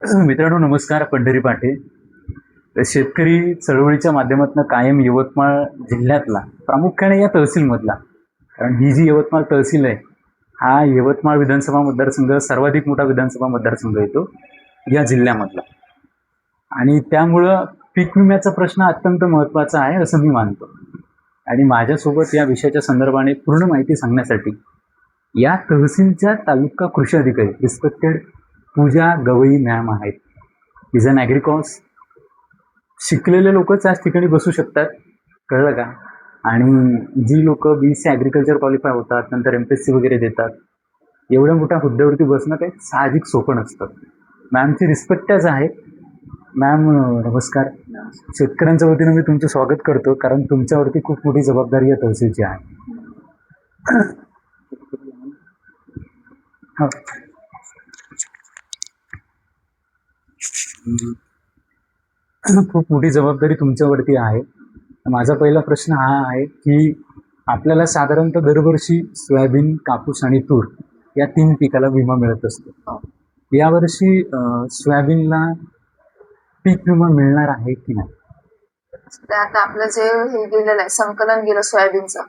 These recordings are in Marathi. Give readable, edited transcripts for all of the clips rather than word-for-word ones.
मित्रांनो नमस्कार. पंढरी पाटे. शेतकरी चळवळीच्या माध्यमातून कायम यवतमाळ जिल्ह्यातला, प्रामुख्याने या तहसीलमधला, कारण ही जी यवतमाळ तहसील आहे, हा यवतमाळ विधानसभा मतदारसंघ सर्वाधिक मोठा विधानसभा मतदारसंघ येतो या जिल्ह्यामधला. आणि त्यामुळं पीक विम्याचा प्रश्न अत्यंत महत्त्वाचा आहे असं मी मानतो. आणि माझ्यासोबत या विषयाच्या संदर्भाने पूर्ण माहिती सांगण्यासाठी या तहसीलच्या तालुका कृषी अधिकारी रिस्पेक्टेड पूजा गवई मॅम आहेत. Is an ॲग्रिकॉस. शिकलेले लोकच याच ठिकाणी बसू शकतात, कळलं का? आणि जी लोक BSc ॲग्रिकल्चर क्वालिफाय होतात, नंतर MPSc वगैरे देतात, एवढ्या मोठ्या हुद्द्यावरती बसणं काही साहजिक सोपं नसतं. मॅमची रिस्पेक्टच आहे. मॅम नमस्कार. शेतकऱ्यांच्या वतीनं मी तुमचं स्वागत करतो, कारण तुमच्यावरती खूप मोठी जबाबदारी या तहसीलची आहे. हो. खूप मोठी जबाबदारी तुमच्यावरती आहे. माझा पहिला प्रश्न हा आहे की आपल्याला साधारणतः दरवर्षी सोयाबीन, कापूस आणि तूर या 3 पिकाला विमा मिळत असतो. यावर्षी सोयाबीनला पीक विमा मिळणार आहे की नाही? आता आपलं जे हे गेलेलं आहे संकलन गेलं सोयाबीनचं,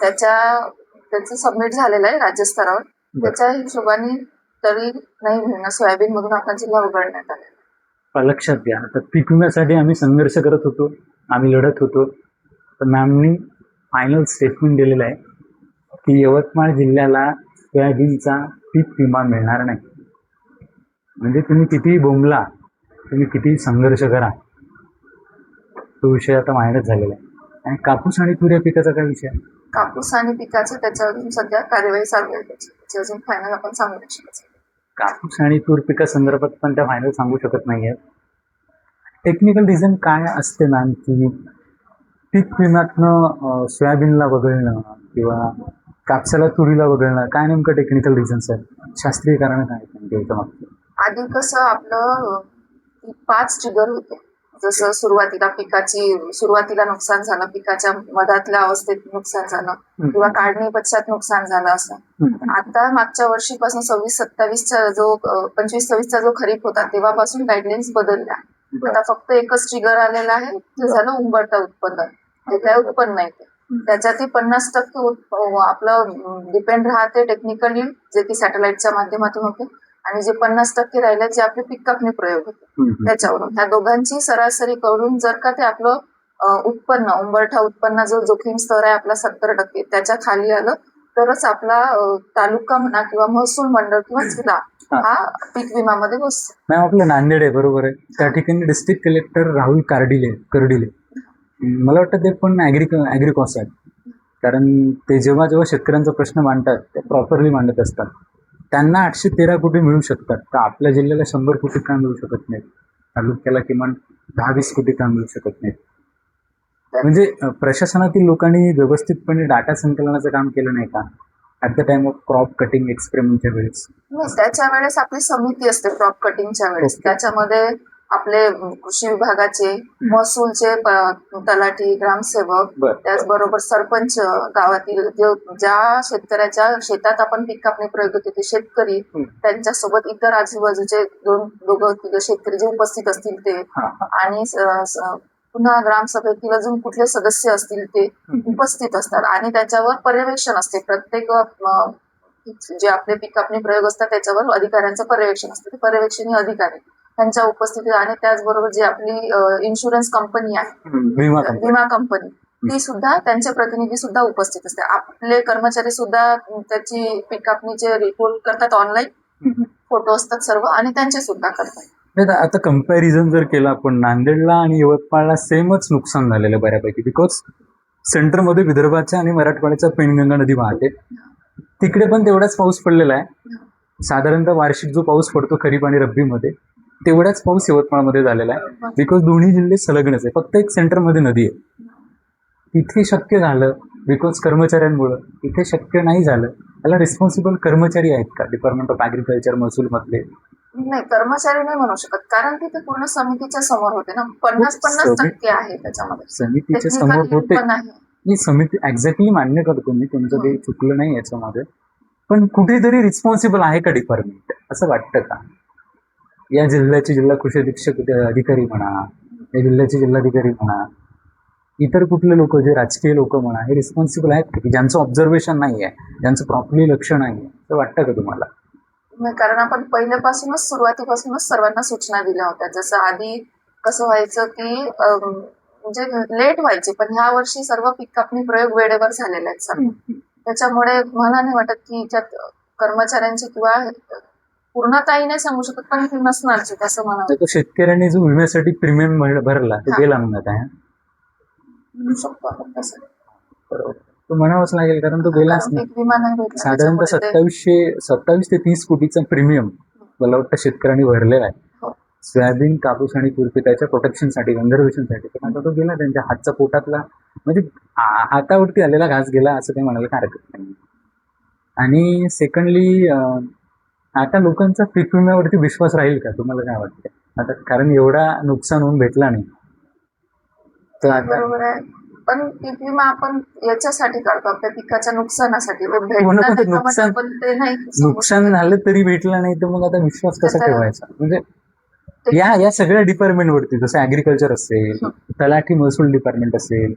त्याचं सबमिट झालेलं आहे राज्यस्तरावर. त्याच्या हिशोबाने तरी नाही मिळणार. सोयाबीन मधून आपला जिल्हा उघडण्यात आला. लक्षात घ्या, आता पीक विम्यासाठी आम्ही संघर्ष करत होतो, आम्ही लढत होतो. तर मॅमनी फायनल स्टेटमेंट दिलेलं आहे की यवतमाळ जिल्ह्याला सोयाबीनचा पीक विमा मिळणार नाही. म्हणजे तुम्ही कितीही बोंबला, तुम्ही कितीही संघर्ष करा, तो विषय आता मायनस झालेला आहे. आणि कापूस आणि तूर या पिकाचा काय विषय आहे? कापूस आणि पिकाचं त्याच्यावर सध्या कार्यवाही चालू आहे. त्याची अजून फायनल आपण सांगू नाही शकत. कापूस आणि तूर पिकासंदर्भात पण त्या फायनल सांगू शकत नाही आहेत. टेक्निकल रिझन काय असते मॅम की पीक विम्यातनं सोयाबीनला वगळणं किंवा कापसाला तुरीला वगळणं, काय नेमकं टेक्निकल रिझन्स आहे? शास्त्रीय कारण काय आहेत याच्या मागचे? आधी कसं आपलं 5 ट्रिगर होते. जसं सुरुवातीला नुकसान झालं, पिकाच्या मधातल्या अवस्थेत नुकसान झालं किंवा काढणी पश्चात नुकसान झालं असं. आता मागच्या वर्षीपासून 26-27चा जो 25-26चा जो खरीप होता तेव्हापासून गाईडलाईन्स बदलल्या. आता फक्त एकच ट्रिगर आलेला आहे, ते झालं उंबरठा उत्पन्न. ते काय उत्पन्न नाही, त्याच्यातही 50% आपलं डिपेंड राहते टेक्निकली, जे की सॅटेलाइटच्या माध्यमातून होते. आणि जे 50% राहिले जे आपले पीक कापणी प्रयोग होते त्याच्यावरून. ह्या दोघांची सरासरी करून जर का ते आपलं उत्पन्न, उंबरठा उत्पन्न जो जोखीम स्तर आहे आपला 70%, त्याच्या खाली आलं तरच आपला तालुका म्हणा किंवा महसूल मंडळ किंवा जिल्हा हा पीक विमामध्ये बसतो. मॅम आपलं नांदेड आहे, बरोबर आहे. त्या ठिकाणी डिस्ट्रिक्ट कलेक्टर राहुल कर्डिले, मला वाटतं ते पण ॲग्रिकॉस आहेत. कारण ते जेव्हा शेतकऱ्यांचा प्रश्न मांडतात ते प्रॉपरली मांडत असतात. त्यांना 813 कोटी मिळू शकतात, तर आपल्या जिल्ह्याला 100 कोटी का मिळू शकत नाहीत? तालुक्याला किमान 10-20 कोटी का मिळू शकत नाहीत? म्हणजे प्रशासनातील लोकांनी व्यवस्थितपणे डाटा संकलनाचं काम केलं नाही का at the time of crop cutting एक्सपेरिमेंटच्या वेळेस? त्याच्या वेळेस आपली समिती असते क्रॉप कटिंगच्या वेळेस. त्याच्यामध्ये आपले कृषी विभागाचे, महसूलचे तलाठी, ग्रामसेवक, त्याचबरोबर सरपंच, गावातील ज्या शेतकऱ्याच्या शेतात आपण पीक कापणी प्रयोग होते ते शेतकरी, त्यांच्यासोबत इतर आजूबाजूचे 2-3 शेतकरी जे उपस्थित असतील ते, आणि पुन्हा ग्रामसभेतील अजून कुठले सदस्य असतील ते उपस्थित असतात. आणि त्याच्यावर पर्यवेक्षण असते. प्रत्येक जे आपले पीक कापणी प्रयोग असतात त्याच्यावर अधिकाऱ्यांचं पर्यवेक्षण असतं. ते पर्यवेक्षणी अधिकारी त्यांच्या उपस्थितीत, आणि त्याचबरोबर जी आपली इन्शुरन्स कंपनी आहे, विमा कंपनी, ती सुद्धा, त्यांचे प्रतिनिधी सुद्धा उपस्थित असते. आपले कर्मचारी सुद्धा त्याची पीक कापणीचे रिपोर्ट करतात ऑनलाईन, फोटो असतात सर्व, आणि त्यांचे सुद्धा करतात. आता कंपॅरिझन जर केलं आपण, नांदेडला आणि यवतमाळला सेमच नुकसान झालेलं बऱ्यापैकी, बिकॉज सेंटरमध्ये विदर्भाच्या आणि मराठवाड्याच्या पेनगंगा नदी वाहते. तिकडे पण तेवढाच पाऊस पडलेला आहे. साधारणतः वार्षिक जो पाऊस पडतो खरीप आणि रब्बीमध्ये, तेवढाच पाऊस यवतमाळमध्ये झालेला आहे. बिकॉज दोन्ही जिल्हे सलगणच आहे, फक्त एक सेंटरमध्ये नदी आहे. तिथे शक्य झालं बिकॉज कर्मचाऱ्यांमुळं, इथे शक्य नाही झालं. त्याला रिस्पॉन्सिबल कर्मचारी आहेत का डिपार्टमेंट ऑफ ॲग्रिकल्चर, महसूलमधले? नाही, कर्मचारी नाही म्हणू शकत, कारण की ते पूर्ण समितीच्या समोर होते ना. 50% आहे त्याच्यामध्ये, समितीच्या समोर होते. मी समिती एक्झॅक्टली मान्य करतो, मी तुमचं काही चुकलं नाही याच्यामध्ये. पण कुठेतरी रिस्पॉन्सिबल आहे का डिपार्टमेंट, असं वाटतं का? या जिल्ह्याचे जिल्हा कृषी अधीक्षक अधिकारी म्हणा, या जिल्ह्याचे जिल्हाधिकारी म्हणा, इतर कुठले लोक जे राजकीय लोक म्हणा, हे रिस्पॉन्सिबल आहेत का, की ज्यांचं ऑब्झर्वेशन नाही आहे, ज्यांचं प्रॉपरली लक्ष नाही आहे, असं वाटतं का तुम्हाला? नाही, कारण आपण पहिल्यापासूनच सुरुवातीपासूनच सर्वांना सूचना दिल्या होत्या. जसं आधी कसं व्हायचं की म्हणजे लेट व्हायचे, पण ह्या वर्षी सर्व पीक कापणी प्रयोग वेळेवर झालेले आहेत सर्व. त्याच्यामुळे मला नाही वाटत की याच्यात कर्मचाऱ्यांची किंवा पूर्णताही नाही सांगू शकत, पण ती नसणारच असं मला तर तो शेतकऱ्यांनी जो विम्यासाठी प्रीमियम भरला तो हा. गेला म्हणत आहे. म्हणू शकतो आपण तसं. बरोबर. तो म्हणावाच लागेल, कारण तो गेलाच कारण नाही. पीक विमा नाही भेटला, साधारणतः त्याच्यामुळे ते- 27 ते 30 कोटीचा प्रीमियम मला वाटतं शेतकऱ्यांनी भरलेला आहे. हो. सोयाबीन, कापूस आणि तूर पिकाच्या प्रोटेक्शनसाठी, कन्झर्वेशनसाठी. पण आता तो गेला त्यांच्या हातचा पोटातला, म्हणजे हातावरती आलेला घास गेला असं काही म्हणायला काय हरकत नाही. आणि सेकंडली, आता लोकांचा पीक विम्यावरती विश्वास राहील का, तुम्हाला काय वाटतं? आता कारण एवढा नुकसान होऊन भेटला नाही तर आता बरोबर आहे. पण पीक विमा आपण याच्यासाठी काढतो, आपल्या पिकाच्या नुकसानासाठी. ते भेटलं म्हणत नाही होते का म्हटलं, नुकसान पण ते नाही सांगू नुकसान शकत. झालं तरी भेटला नाही, तर मग आता विश्वास कसा त्याचा- ठेवायचा? म्हणजे ते- या सगळ्या डिपार्टमेंटवरती, जसं ऍग्रिकल्चर असेल, तलाठी महसूल डिपार्टमेंट असेल,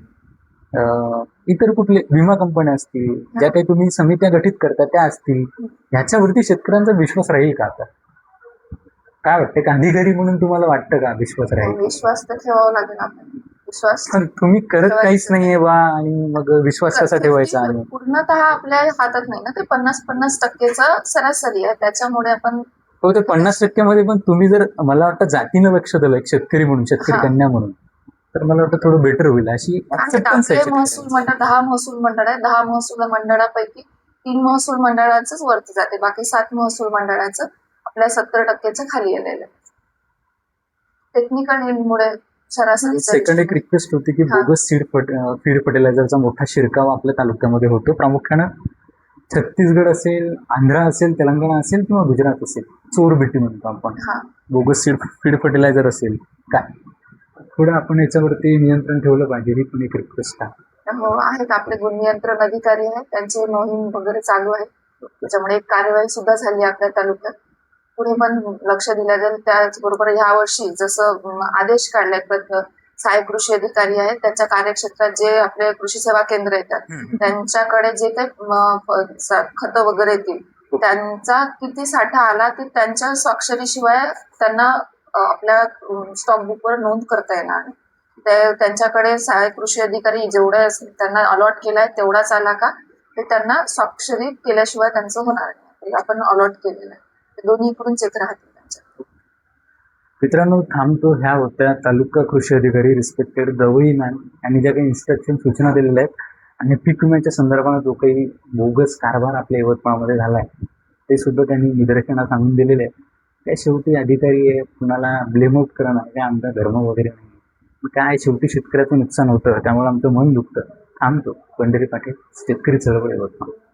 इतर कुठले विमा कंपन्या असतील, ज्या काही तुम्ही समित्या गठीत करता त्या असतील, ह्याच्यावरती शेतकऱ्यांचा विश्वास राहील का आता? काय वाटतं का, अधिकारी म्हणून तुम्हाला वाटतं का विश्वास राहील? विश्वास तर ठेवावा लागेल आपण. विश्वास पण तुम्ही करत काहीच नाहीये बा, आणि मग विश्वास कसा ठेवायचा? आणि पूर्णतः आपल्या हातात नाही ना, ते 50-50% सरासरी आहे. त्याच्यामुळे आपण हो, तर 50% मध्ये पण तुम्ही जर, मला वाटतं, जातीनं लक्ष दिलं एक शेतकरी म्हणून, शेतकरी हा. कन्या म्हणून, तर मला वाटतं थोडं बेटर होईल अशी acceptance आहे आपले महसूल शेतकऱ्यांची. मंडळ 10 महसूल मंडळ आहे. 10 महसूल मंडळापैकी 3 महसूल मंडळाचंच वरती जाते, बाकी 7 महसूल मंडळाचं आपल्या 70%च्या खाली आलेलं आहे. टेक्निकल मुळे सरासरी सेकंड एक रिक्वेस्ट होती की हा. बोगस फीड फर्टिलायझरचा मोठा शिरकाव आपल्या तालुक्यामध्ये होतो. प्रामुख्यानं छत्तीसगड असेल, आंध्रा असेल, तेलंगणा असेल किंवा गुजरात असेल, चोरबिटी म्हणतो आपण. हा. बोगस फीड फर्टिलायझर असेल काय, थोडं आपण याच्यावरती नियंत्रण ठेवलं पाहिजे, ही पण एक रिक्वेस्ट आहे. हो, आहेत आपले गुण नियंत्रण अधिकारी आहेत, त्यांचे मोहीम वगैरे चालू आहे. त्याच्यामुळे एक कार्यवाही सुद्धा झाली आपल्या तालुक्यात. पुढे पण लक्ष दिलं जाईल. त्याचबरोबर ह्या वर्षी जसं आदेश काढलाय, सहाय्यक कृषी अधिकारी आहेत, त्यांच्या कार्यक्षेत्रात जे आपले कृषी सेवा केंद्र येतात, त्यांच्याकडे जे काही खतं वगैरे येतील, त्यांचा किती साठा आला ते त्यांच्या स्वाक्षरीशिवाय त्यांना आपल्या स्टॉक बुकवर नोंद करता येणार नाही. त्यांच्याकडे सहाय्यक कृषी अधिकारी जेवढे त्यांना अलॉट केलाय तेवढाच आला का, ते त्यांना स्वाक्षरी केल्याशिवाय त्यांचं होणार नाही. आपण अलॉट केलेलं आहे, दोन्हीकडून चेक राहतील त्यांच्या. मित्रांनो, थांबतो. ह्या होत्या तालुका कृषी अधिकारी रिस्पेक्टेड गवई मॅम यांनी ज्या काही इन्स्ट्रक्शन, सूचना दिलेल्या आहेत, आणि पीक विम्याच्या संदर्भात जो काही बोगस कारभार आपल्या यवतमाळमध्ये झाला आहे ते सुद्धा त्यांनी निदर्शनास आणून दिलेले आहे. काय शेवटी अधिकारी आहे, कुणाला ब्लेम आउट करणं काय आमचा धर्म वगैरे नाही. मग काय, शेवटी शेतकऱ्याचं नुकसान होतं, त्यामुळे आमचं मन दुखतं. थांबतो. पंढरी पाटील, शेतकरी चळवळ, यवतमाळ.